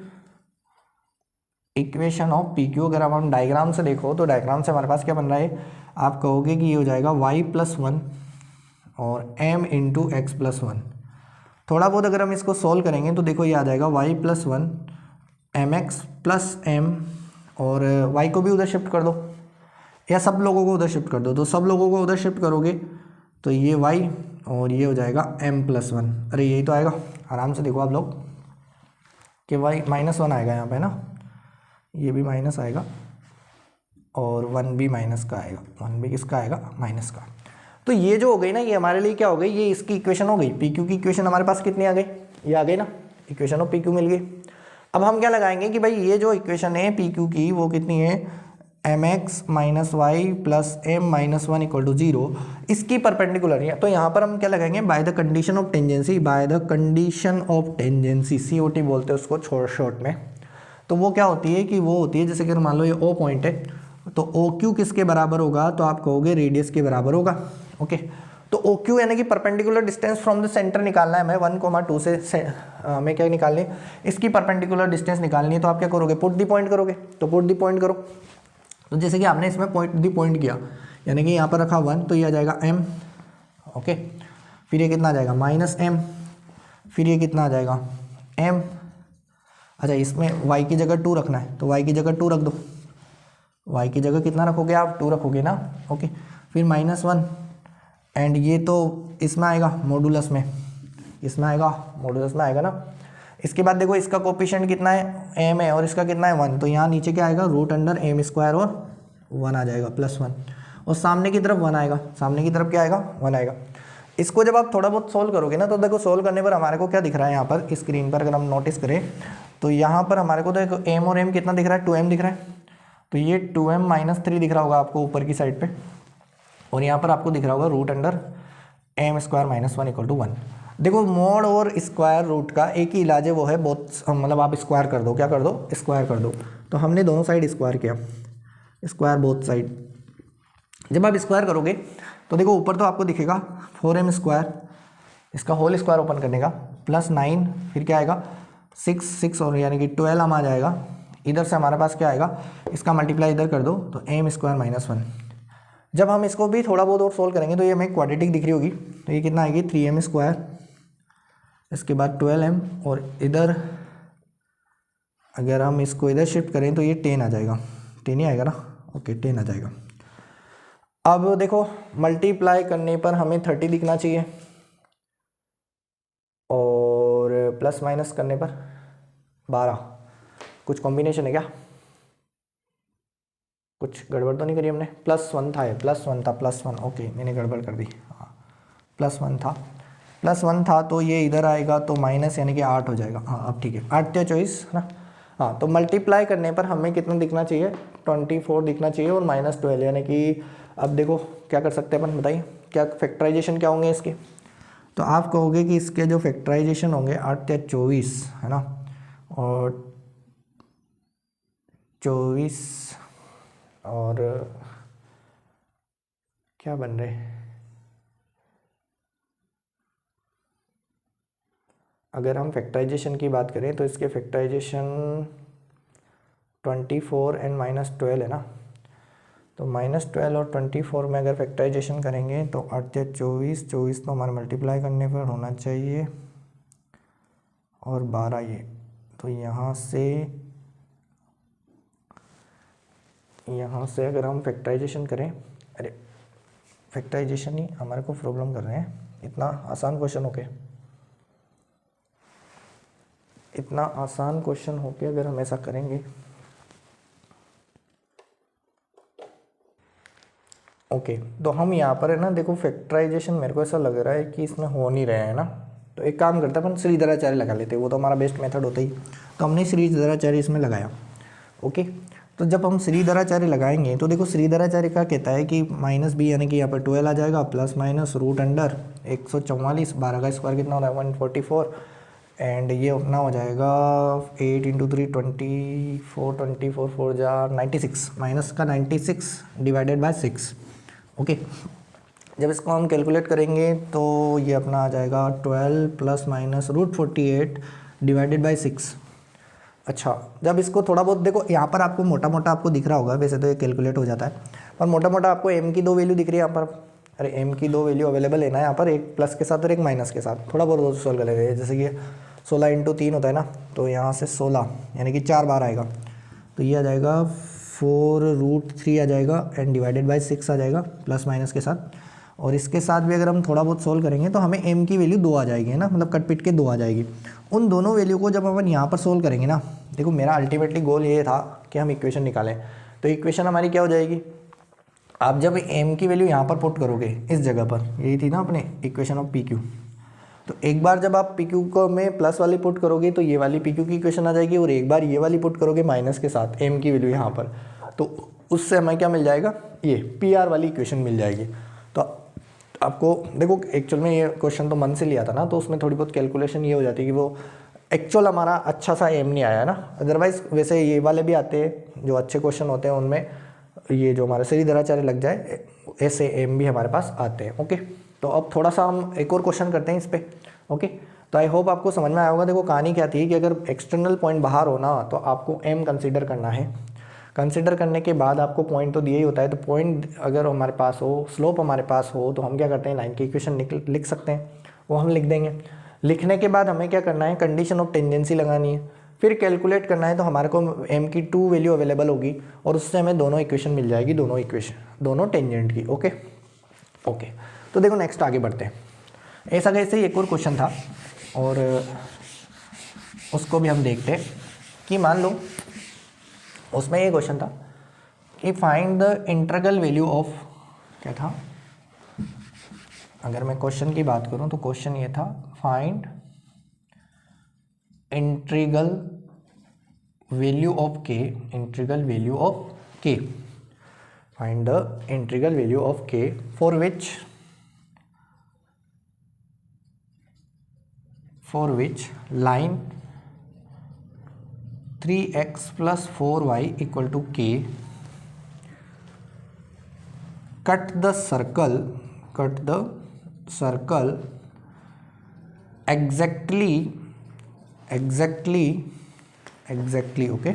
इक्वेशन ऑफ पी क्यू अगर हम डायग्राम से देखो तो डायग्राम से हमारे पास क्या बन रहा है, आप कहोगे कि ये हो जाएगा y+1 और m × x+1। थोड़ा बहुत अगर हम इसको सोल्व करेंगे तो देखो ये आ जाएगा y+1 mx + m और y को भी उधर शिफ्ट कर दो या सब लोगों को उधर शिफ्ट कर दो। तो सब लोगों को उधर शिफ्ट करोगे तो ये y और ये हो जाएगा m+1। अरे यही तो आएगा, आराम से देखो आप लोग कि y -1 आएगा यहाँ पे ना, ये भी माइनस आएगा और 1 भी माइनस का आएगा, 1 भी किसका आएगा माइनस का। तो ये जो हो गई ना ये हमारे लिए क्या हो गई, ये इसकी इक्वेशन हो गई। पी क्यू की इक्वेशन हमारे पास कितनी आ गई, ये आ गई ना, इक्वेशन ऑफ पी क्यू मिल गई। अब हम क्या लगाएंगे कि भाई ये जो इक्वेशन है पी क्यू की वो कितनी है, mx - y + m - 1 = 0, इसकी परपेंडिकुलर है। तो यहाँ पर हम क्या लगाएंगे, by the condition of tangency, by the condition of tangency, COT बोलते हैं उसको शॉर्ट में। तो वो क्या होती है कि वो होती है जैसे कि मान लो ये O पॉइंट है तो OQ किसके बराबर होगा, तो आप कहोगे रेडियस के बराबर होगा। ओके तो OQ यानी कि perpendicular distance from the centre निकालना है हमें, 1,2 से हमें क्या निकालनी है, इसकी परपेंडिकुलर डिस्टेंस निकालनी है। तो आप क्या करोगे, पुट दी पॉइंट करोगे। तो पुट दी पॉइंट करो, तो जैसे कि आपने इसमें पॉइंट किया यानी कि यहाँ पर रखा 1 तो ये आ जाएगा m। ओके फिर ये कितना आ जाएगा -m, फिर ये कितना आ जाएगा m। अच्छा इसमें y की जगह 2 रखना है तो y की जगह 2 रख दो, y की जगह कितना रखोगे आप 2 रखोगे ना। ओके फिर -1 एंड ये तो इसमें आएगा मॉडुलस में, इसमें आएगा मॉडुलस में आएगा ना। इसके बाद देखो इसका कोफिशिएंट कितना है m है और इसका कितना है 1, तो यहाँ नीचे क्या आएगा √m² और 1 आ जाएगा +1 और सामने की तरफ 1 आएगा, सामने की तरफ क्या आएगा 1 आएगा। इसको जब आप थोड़ा बहुत सोल्व करोगे ना तो देखो सोल्व करने पर हमारे को क्या दिख रहा है यहाँ पर स्क्रीन पर अगर हम नोटिस करें तो यहाँ पर हमारे को देखो m और m कितना दिख रहा है 2m दिख रहा है। तो ये 2m - 3 दिख रहा होगा आपको ऊपर की साइड पे और यहाँ पर आपको दिख रहा होगा √m² - 1 = 1। देखो मोड और स्क्वायर रूट का एक ही इलाज है, वो है बोथ, मतलब आप स्क्वायर कर दो, क्या कर दो स्क्वायर कर दो। तो हमने दोनों साइड स्क्वायर किया, स्क्वायर बोथ साइड। जब आप स्क्वायर करोगे तो देखो ऊपर तो आपको दिखेगा 4m², इसका होल स्क्वायर ओपन करने का +9, फिर क्या आएगा 6 और यानी कि 12 आ जाएगा। इधर से हमारे पास क्या आएगा, इसका मल्टीप्लाई इधर कर दो तो m² - 1। जब हम इसको भी थोड़ा बहुत और सोल्व करेंगे तो ये हमें क्वाड्रेटिक दिख रही होगी, तो ये कितना आएगी 3m², इसके बाद 12m और इधर अगर हम इसको इधर शिफ्ट करें तो ये 10 आ जाएगा, 10 ही आएगा ना। ओके 10 आ जाएगा। अब देखो मल्टीप्लाई करने पर हमें 30 दिखना चाहिए और प्लस माइनस करने पर 12। कुछ कॉम्बिनेशन है क्या, कुछ गड़बड़ तो नहीं करी हमने। +1 था, ये +1 था, +1। ओके मैंने गड़बड़ कर दी, हाँ +1 था तो ये इधर आएगा तो माइनस यानी कि 8 हो जाएगा। हाँ अब ठीक है, 8 या 24 है ना। हाँ तो मल्टीप्लाई करने पर हमें कितना दिखना चाहिए 24 दिखना चाहिए और -12 यानी कि अब देखो क्या कर सकते हैं अपन, बताइए क्या फैक्टराइजेशन क्या होंगे इसके। तो आप कहोगे कि इसके जो फैक्टराइजेशन होंगे 8 या 24 है ना, और 24 और क्या बन रहे हैं, अगर हम फैक्टराइजेशन की बात करें तो इसके फैक्टराइजेशन 24 एंड -12 है ना, तो -12 और 24 में अगर फैक्टराइजेशन करेंगे तो 8 या 24, 24 तो हमारे मल्टीप्लाई करने पर होना चाहिए और 12 ये, तो यहाँ से अगर हम फैक्टराइजेशन करें, अरे फैक्टराइजेशन ही हमारे को प्रॉब्लम कर रहे हैं, इतना आसान क्वेश्चन होके अगर हम ऐसा करेंगे, ओके तो हम यहाँ पर है ना, देखो फैक्टराइजेशन मेरे को ऐसा लग रहा है कि इसमें हो नहीं रहे हैं ना, तो एक काम करते हैं अपन श्रीधराचार्य लगा लेते हैं, वो तो हमारा बेस्ट मेथड होता ही, तो हमने श्रीधराचार्य इसमें लगाया। ओके तो जब हम श्रीधराचार्य लगाएंगे तो देखो श्रीधराचार्य का कहता है कि -b यानी कि यहाँ पर 12 आ जाएगा, प्लस माइनस रूट अंडर 144, 12 का स्क्वायर कितना होता है 144, एंड ये अपना हो जाएगा 8 × 3 24, 24 4 जा 96, माइनस का 96 डिवाइडेड बाय 6। ओके जब इसको हम कैलकुलेट करेंगे तो ये अपना आ जाएगा 12 plus minus root 48 divided by 6। अच्छा जब इसको थोड़ा बहुत देखो, यहाँ पर आपको मोटा मोटा आपको दिख रहा होगा, वैसे तो ये कैलकुलेट हो जाता है, पर मोटा मोटा आपको m की 2 वैल्यू दिख रही है यहाँ पर, अरे m की 2 वैल्यू अवेलेबल है ना यहाँ पर, एक प्लस के साथ और एक माइनस के साथ, थोड़ा बहुत सॉल्व कर लेंगे, जैसे कि 16 × 3 होता है ना, तो यहाँ से 16 यानी कि 4 बार आएगा, तो ये आ जाएगा 4√3 आ जाएगा एंड डिवाइडेड बाय 6 आ जाएगा प्लस माइनस के साथ, और इसके साथ भी अगर हम थोड़ा बहुत सोल्व करेंगे तो हमें m की वैल्यू 2 आ जाएगी है ना, मतलब कट पिट के 2 आ जाएगी। उन दोनों वैल्यू को जब अपन यहाँ पर सोल्व करेंगे ना, देखो मेरा अल्टीमेटली गोल ये था कि हम इक्वेशन निकालें, तो इक्वेशन हमारी क्या हो जाएगी, आप जब m की वैल्यू यहाँ पर पुट करोगे इस जगह पर, यही थी ना अपने इक्वेशन ऑफ PQ, तो एक बार जब आप PQ को में प्लस वाली पुट करोगे तो ये वाली PQ की इक्वेशन आ जाएगी, और एक बार ये वाली पुट करोगे माइनस के साथ m की वैल्यू यहाँ पर, तो उससे हमें क्या मिल जाएगा, ये PR वाली इक्वेशन मिल जाएगी। तो आपको देखो एक्चुअल में ये क्वेश्चन तो मन से लिया था ना, तो उसमें थोड़ी बहुत कैलकुलेशन ये हो जाती है कि वो एक्चुअल हमारा अच्छा सा एम नहीं आया ना, अदरवाइज वैसे ये वाले भी आते हैं जो अच्छे क्वेश्चन होते हैं, उनमें ये जो हमारे श्रीधराचार्य लग जाए ऐसे एम भी हमारे पास आते हैं। ओके तो अब थोड़ा सा हम एक और क्वेश्चन करते हैं इस पर। ओके तो आई होप आपको समझ में आया होगा। देखो कहानी क्या थी कि अगर एक्सटर्नल पॉइंट बाहर हो ना तो आपको एम कंसिडर करना है, कंसिडर करने के बाद आपको पॉइंट तो दिया ही होता है, तो पॉइंट अगर हमारे पास हो, स्लोप हमारे पास हो, तो हम क्या करते हैं लाइन की इक्वेशन लिख सकते हैं, वो हम लिख देंगे। लिखने के बाद हमें क्या करना है, कंडीशन ऑफ टेंजेंसी लगानी है, फिर कैलकुलेट करना है, तो हमारे को m की 2 वैल्यू अवेलेबल होगी और उससे हमें दोनों इक्वेशन मिल जाएगी, दोनों टेंजेंट की। ओके ओके तो देखो नेक्स्ट आगे बढ़ते हैं। ऐसा कैसे ही एक और क्वेश्चन था और उसको भी हम देखते हैं कि मान लो उसमें ये क्वेश्चन था कि find the integral value of, क्या था, अगर मैं क्वेश्चन की बात करूं तो क्वेश्चन ये था find integral value of k, integral value of k, find the integral value of k for which line 3x + 4y = k, cut the circle exactly okay,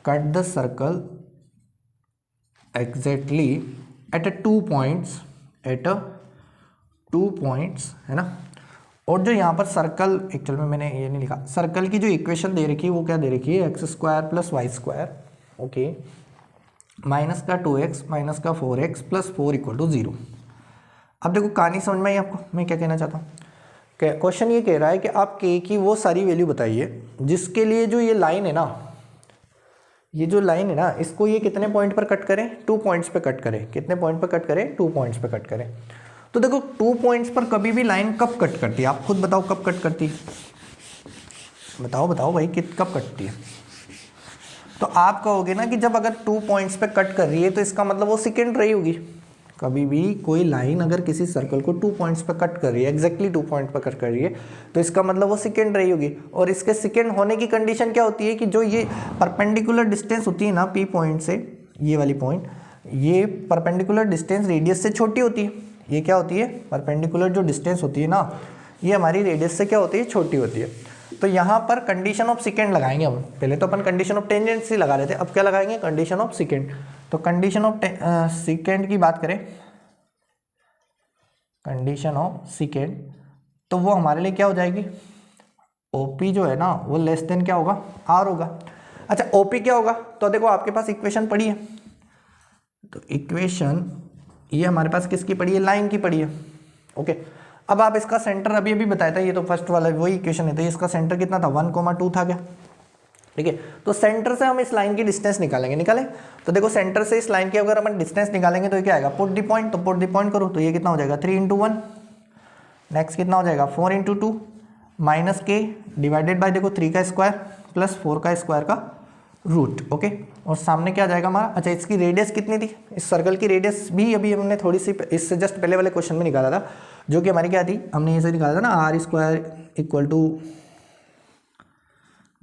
cut the circle exactly at 2 points है ना। और जो यहाँ पर सर्कल, एक्चुअल में मैंने ये नहीं लिखा, सर्कल की जो इक्वेशन दे रखी है वो क्या दे रखी है, x² + y², ओके, माइनस का 2x माइनस का 4x + 4 = 0। अब देखो कहानी समझ में आई आपको, मैं क्या कहना चाहता हूँ। क्वेश्चन ये कह रहा है कि आप k की वो सारी वैल्यू बताइए जिसके लिए जो ये लाइन है ना, ये जो लाइन है ना, इसको ये कितने पॉइंट पर कट करें, 2 पॉइंट्स पे कट करें। कितने पॉइंट पर कट करें, 2 पॉइंट्स पे कट करें। तो देखो 2 पॉइंट्स पर कभी भी लाइन कब कट करती है, आप खुद बताओ कब कट करती है, बताओ भाई कब कटती है। तो आप कहोगे ना कि जब अगर 2 पॉइंट्स पे कट कर रही है तो इसका मतलब वो सेकेंड रही होगी। कभी भी कोई लाइन अगर किसी सर्कल को 2 पॉइंट्स पे कट कर रही है, एग्जैक्टली 2 पॉइंट पे कट कर रही है, तो इसका मतलब वो सेकेंड रही होगी। और इसके सेकेंड होने की कंडीशन क्या होती है कि जो ये परपेंडिकुलर डिस्टेंस होती है ना P पॉइंट से, ये वाली पॉइंट, ये परपेंडिकुलर डिस्टेंस रेडियस से छोटी होती है। ये क्या होती है, परपेंडिकुलर जो डिस्टेंस होती है ना, ये हमारी रेडियस से क्या होती है, छोटी होती है। तो यहाँ पर कंडीशन ऑफ सेकेंड लगाएंगे हम। पहले तो अपन कंडीशन ऑफ टेंजेंसी लगा रहे थे, अब क्या लगाएंगे, कंडीशन ऑफ सेकेंड। तो कंडीशन ऑफ सेकेंड की बात करें, कंडीशन ऑफ सेकेंड, तो वो हमारे लिए क्या हो जाएगी, ओपी जो है ना वो लेस देन क्या होगा, आर होगा। अच्छा ओपी क्या होगा, तो देखो आपके पास इक्वेशन पड़ी है, तो इक्वेशन ये हमारे पास किसकी पड़ी है, लाइन की पड़ी है। ओके, अब आप इसका सेंटर अभी अभी बताया था, ये तो फर्स्ट वाला वही इक्वेशन है, तो इसका सेंटर कितना था, 1,2 था क्या, ठीक है। तो सेंटर से हम इस लाइन की डिस्टेंस निकालेंगे, निकालें। तो देखो सेंटर से इस लाइन की अगर हम डिस्टेंस निकालेंगे तो ये क्या आएगा, पुट द पॉइंट, तो पुट द पॉइंट करो, तो ये कितना हो जाएगा 3 × 1, नेक्स्ट कितना हो जाएगा 4 × 2 माइनस के डिवाइडेड बाय देखो 3 का स्क्वायर प्लस 4 का स्क्वायर का रूट। ओके, और सामने क्या आ जाएगा हमारा, अच्छा इसकी रेडियस कितनी थी, इस सर्कल की रेडियस भी अभी हमने थोड़ी सी इससे जस्ट पहले वाले क्वेश्चन में निकाला था, जो कि हमारी क्या थी, हमने ये से निकाला था ना, r²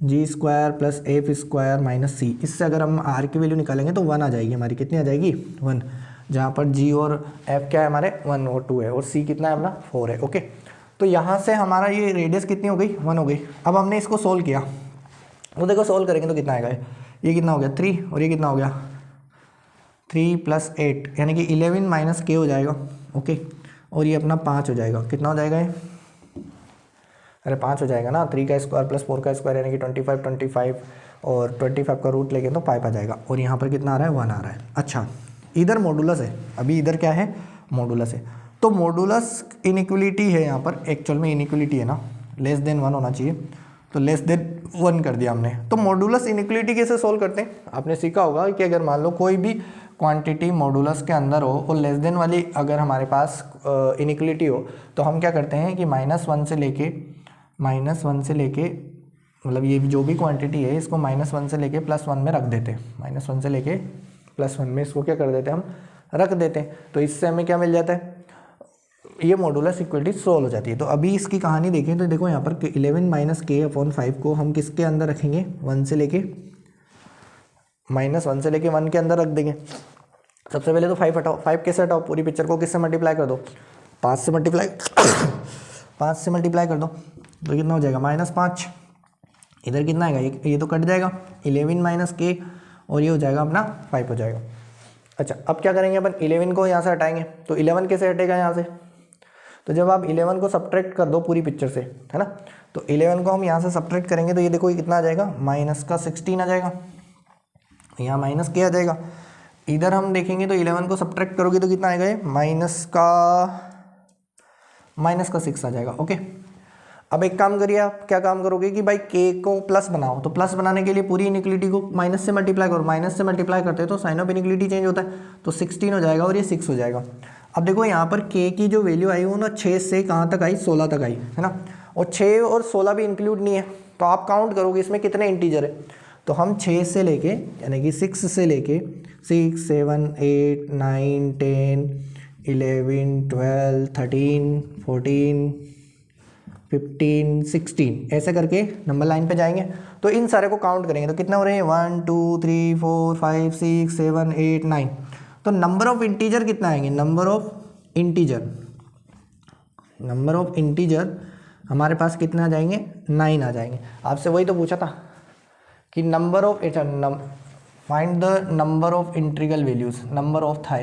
= g² plus f² minus c। इससे अगर हम r की वैल्यू निकालेंगे तो 1 आ जाएगी हमारी, कितनी आ जाएगी 1, जहाँ पर g और f क्या है हमारे 1 और 2 है, और c कितना है अपना 4 है। ओके, तो यहाँ से हमारा ये रेडियस कितनी हो गई, 1 हो गई। अब हमने इसको सोल्व किया, वो देखो सोल्व करेंगे तो कितना आएगा, ये कितना हो गया 3, और ये कितना हो गया 3 + 8, यानी कि 11 माइनस k हो जाएगा। ओके, और ये अपना 5 हो जाएगा, कितना हो जाएगा ये, अरे 5 हो जाएगा ना, 3 का स्क्वायर प्लस 4 का स्क्वायर यानी कि 25 और 25 का रूट लेंगे तो 5 आ जाएगा, और यहाँ पर कितना आ रहा है 1 आ रहा है। अच्छा इधर मॉडुलस है, अभी इधर क्या है, मॉडुलस है, तो मॉडुलस इनइक्वलिटी है यहाँ पर, एक्चुअल में इनइक्वलिटी है ना, लेस देन 1 होना चाहिए, तो लेस देन 1 कर दिया हमने। तो मॉडुलस इनइक्वलिटी कैसे सोल्व करते हैं, आपने सीखा होगा कि अगर मान लो कोई भी क्वांटिटी मॉडुलस के अंदर हो और लेस देन वाली अगर हमारे पास इनइक्वलिटी हो, तो हम क्या करते हैं कि -1 से लेके मतलब ये जो भी क्वांटिटी है इसको -1 से लेके +1 में रख देते हैं, -1 से लेके +1 में इसको क्या कर देते हैं, हम रख देते हैं। तो इससे हमें क्या मिल जाता है, ये मॉडुलस इक्वलिटी सोल्व हो जाती है। तो अभी इसकी कहानी देखें तो देखो यहाँ पर 11 - k/5 को हम किसके अंदर रखेंगे, 1 से लेके -1 के अंदर रख देंगे। सबसे पहले तो 5 हटाओ, 5 कैसे हटाओ, पूरी पिक्चर को किससे मल्टीप्लाई कर दो, 5 से मल्टीप्लाई कर दो, तो कितना हो जाएगा -5, इधर कितना आएगा, ये तो कट जाएगा, 11 - k, और ये हो जाएगा अपना 5 हो जाएगा। अच्छा अब क्या करेंगे अपन, 11 को यहाँ से हटाएंगे, तो 11 कैसे हटेगा यहाँ से, तो जब आप 11 को सब्ट्रैक्ट कर दो पूरी पिक्चर से, है ना, तो 11 को हम यहाँ से सब्ट्रैक्ट करेंगे तो ये देखो ये कितना आ जाएगा, -16 आ जाएगा, यहाँ -k आ जाएगा। इधर हम देखेंगे तो 11 को सब्ट्रैक्ट करोगे तो कितना आएगा, ये -6 आ जाएगा। ओके, अब एक काम करिए, आप क्या काम करोगे कि भाई k को प्लस बनाओ, तो प्लस बनाने के लिए पूरी इनइक्वलिटी को माइनस से मल्टीप्लाई करो, माइनस से मल्टीप्लाई करते हैं तो साइन ऑफ इनइक्वलिटी चेंज होता है, तो 16 हो जाएगा और ये 6 हो जाएगा। अब देखो यहाँ पर k की जो वैल्यू आई वो ना 6 से कहाँ तक आई, 16 तक आई, है ना, और 6 और 16 भी इंक्लूड नहीं है, तो आप काउंट करोगे इसमें कितने इंटीजर है, तो हम 6 से लेके यानी कि 6 से लेके 6, 7, 8, 9, 10, 11, 12, 13, 14, 15, 16 ऐसे करके नंबर लाइन पे जाएंगे, तो इन सारे को काउंट करेंगे तो कितने हो रहे हैं, 1, 2, 3, 4, 5, 6, 7, 8, 9, तो नंबर ऑफ इंटीजर कितना आएंगे, नंबर ऑफ इंटीजर हमारे पास कितना आ जाएंगे, 9 आ जाएंगे। आपसे वही तो पूछा था कि find the number of integral values, number of था,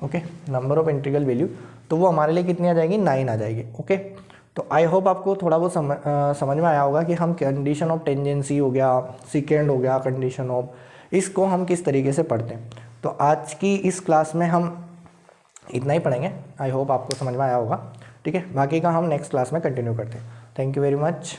okay, number of integral value, तो वो हमारे लिए कितनी आ जाएगी, 9 आ जाएगी। ओके, तो आई होप आपको थोड़ा बहुत समझ में आया होगा कि हम कंडीशन ऑफ टेंजेंसी हो गया, सेकेंड हो गया, कंडीशन ऑफ, इसको हम किस तरीके से पढ़ते हैं। तो आज की इस क्लास में हम इतना ही पढ़ेंगे, आई होप आपको समझ में आया होगा, ठीक है, बाकी का हम नेक्स्ट क्लास में कंटिन्यू करते हैं। Thank you very much.